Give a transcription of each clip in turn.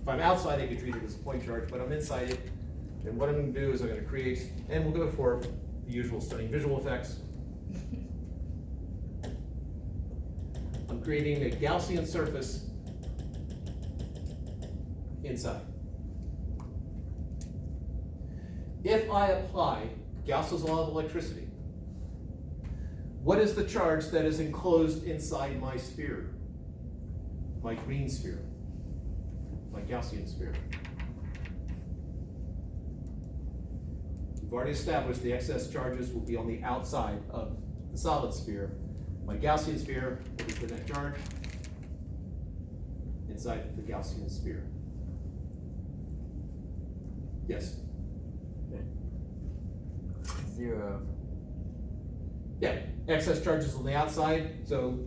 If I'm outside, I can treat it as a point charge, but I'm inside it. And what I'm going to do is I'm going to create, and we'll go for the usual stunning visual effects. I'm creating a Gaussian surface inside. If I apply Gauss's law of electricity, what is the charge that is enclosed inside my sphere? My green sphere, my Gaussian sphere. We've already established the excess charges will be on the outside of the solid sphere. My Gaussian sphere, what is the net charge? Inside the Gaussian sphere. Yes? 0. Yeah, excess charges on the outside, so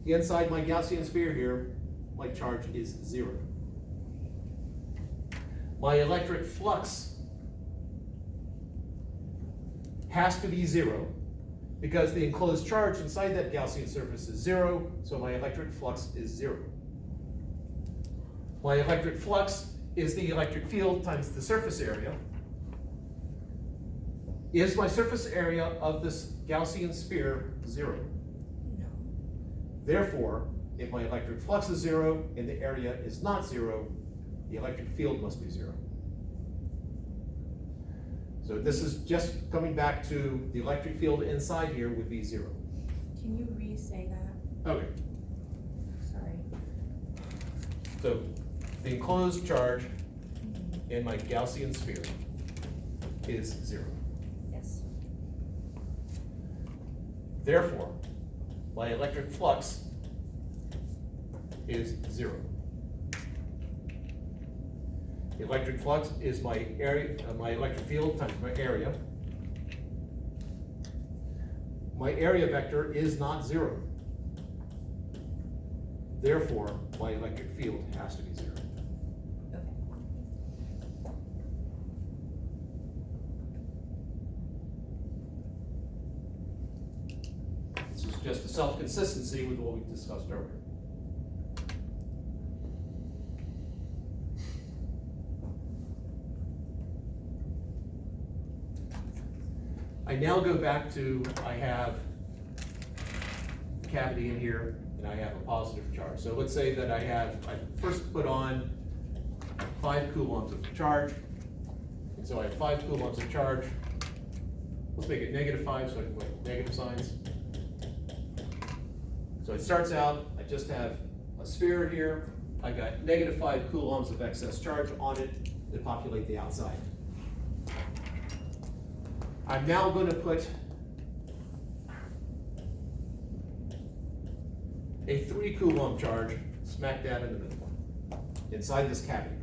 inside my Gaussian sphere here, my charge is 0. My electric flux has to be 0 because the enclosed charge inside that Gaussian surface is 0, so my electric flux is 0. My electric flux is the electric field times the surface area. Is my surface area of this Gaussian sphere 0? No. Therefore, if my electric flux is 0 and the area is not 0, the electric field must be 0. So this is just coming back to the electric field inside here would be 0. Can you re-say that? Okay, Sorry. so the enclosed charge in my Gaussian sphere is 0. Yes. Therefore, my electric flux is 0. The electric flux is my area, my electric field times my area. My area vector is not 0. Therefore, my electric field has to be 0. Okay. This is just a self-consistency with what we discussed earlier. I now go back to, I have a cavity in here, and I have a positive charge. So let's say that I first put on 5 coulombs of charge, and so I have 5 coulombs of charge. Let's make it -5 so I can put negative signs. So it starts out, I just have a sphere here. I got -5 coulombs of excess charge on it to populate the outside. I'm now going to put a 3 coulomb charge smack dab in the middle, inside this cavity.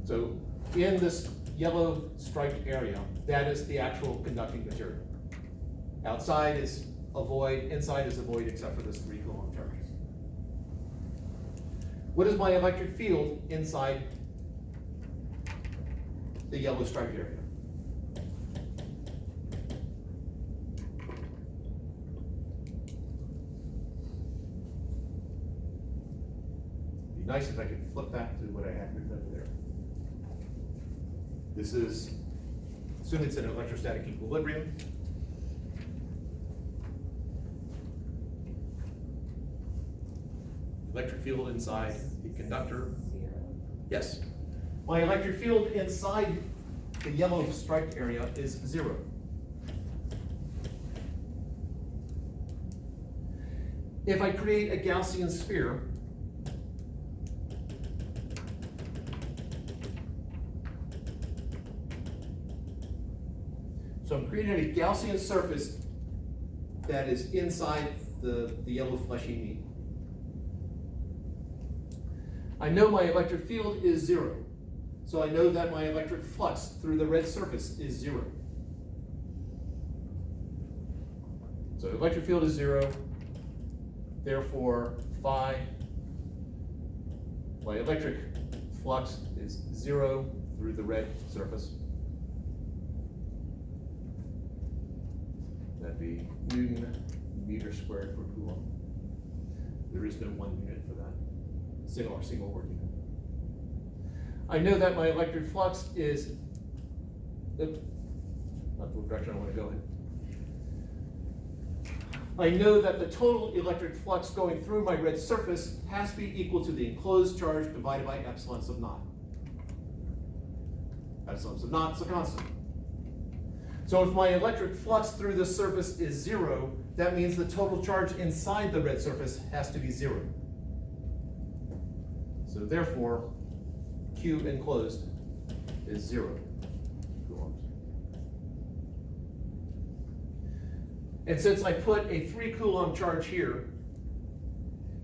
So in this yellow striped area, that is the actual conducting material. Outside is a void, inside is a void except for this 3 coulomb charge. What is my electric field inside the yellow striped area? It'd be nice if I could flip back to what I had written over there. This is, assume it's in electrostatic equilibrium. Electric field inside the conductor. 0. Yes. My electric field inside the yellow striped area is 0. If I create a Gaussian sphere, so I'm creating a Gaussian surface that is inside the yellow fleshy meat. I know my electric field is 0. So I know that my electric flux through the red surface is 0. So electric field is 0. Therefore, phi, my electric flux is 0 through the red surface. That that be? Newton meter squared per coulomb. There is no 1 unit for that, single word unit. I know that my electric flux is, oops, not the direction I want to go in. I know that the total electric flux going through my red surface has to be equal to the enclosed charge divided by epsilon sub naught. Epsilon sub naught is a constant. So if my electric flux through this surface is 0, that means the total charge inside the red surface has to be 0. So therefore, Q enclosed is 0 coulombs. And since I put a 3 coulomb charge here,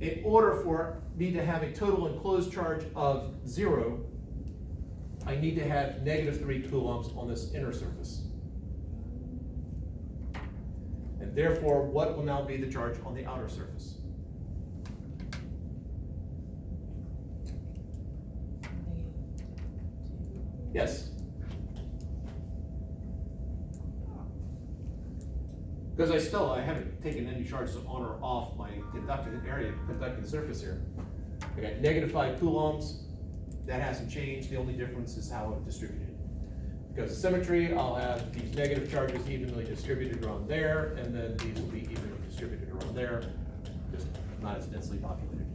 in order for me to have a total enclosed charge of 0, I need to have -3 coulombs on this inner surface. And therefore, what will now be the charge on the outer surface? Yes. Because I haven't taken any charges on or off my conducting surface here. I got -5 coulombs, that hasn't changed, the only difference is how I'm distributed. Because of symmetry, I'll have these negative charges evenly distributed around there, and then these will be evenly distributed around there, just not as densely populated.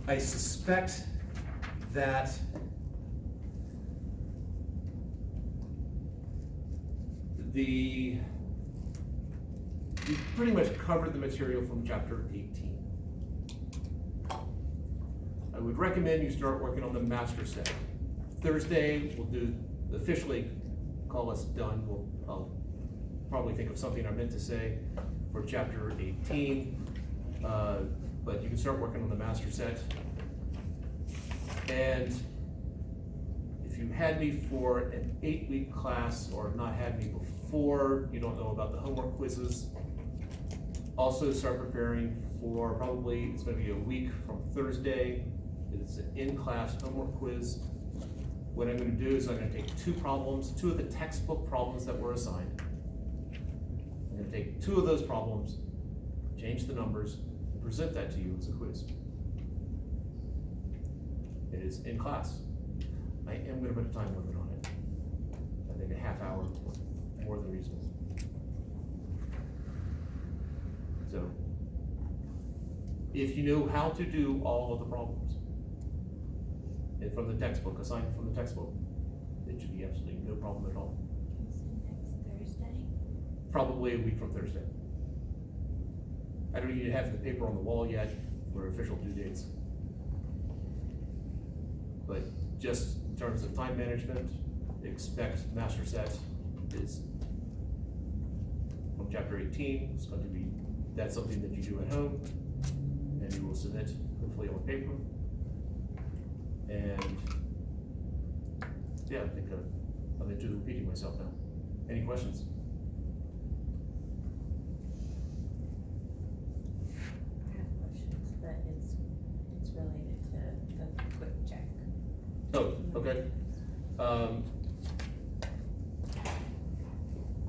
I suspect that we've pretty much covered the material from chapter 18. I would recommend you start working on the master set. Thursday, we'll officially call us done. I'll probably think of something I meant to say for chapter 18. But you can start working on the master set. And if you had me for an 8-week class or not had me before, you don't know about the homework quizzes, also start preparing for probably, it's going to be a week from Thursday. It's an in-class homework quiz. What I'm going to do is I'm going to take 2 problems, 2 of the textbook problems that were assigned. I'm going to take 2 of those problems, change the numbers, present that to you as a quiz. It is in class. I am going to put a time limit on it. I think a half hour, more than reasonable. So, if you know how to do all of the problems, and from the textbook, assigned from the textbook, it should be absolutely no problem at all. Is it next Thursday? Probably a week from Thursday. I don't even have the paper on the wall yet for official due dates. But just in terms of time management, expect master set is from chapter 18. It's going to be, that's something that you do at home, and you will submit hopefully on paper. And yeah, I think I'm into repeating myself now. Any questions? I have questions, but it's related to the quick check. Oh, okay.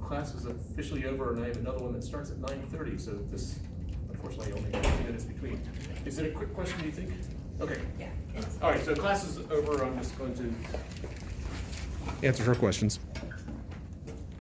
Class is officially over, and I have another one that starts at 9:30, so this, unfortunately, only 15 minutes between. Is it a quick question, do you think? Okay. Yeah. It's All right, so class is over. I'm just going to answer her questions.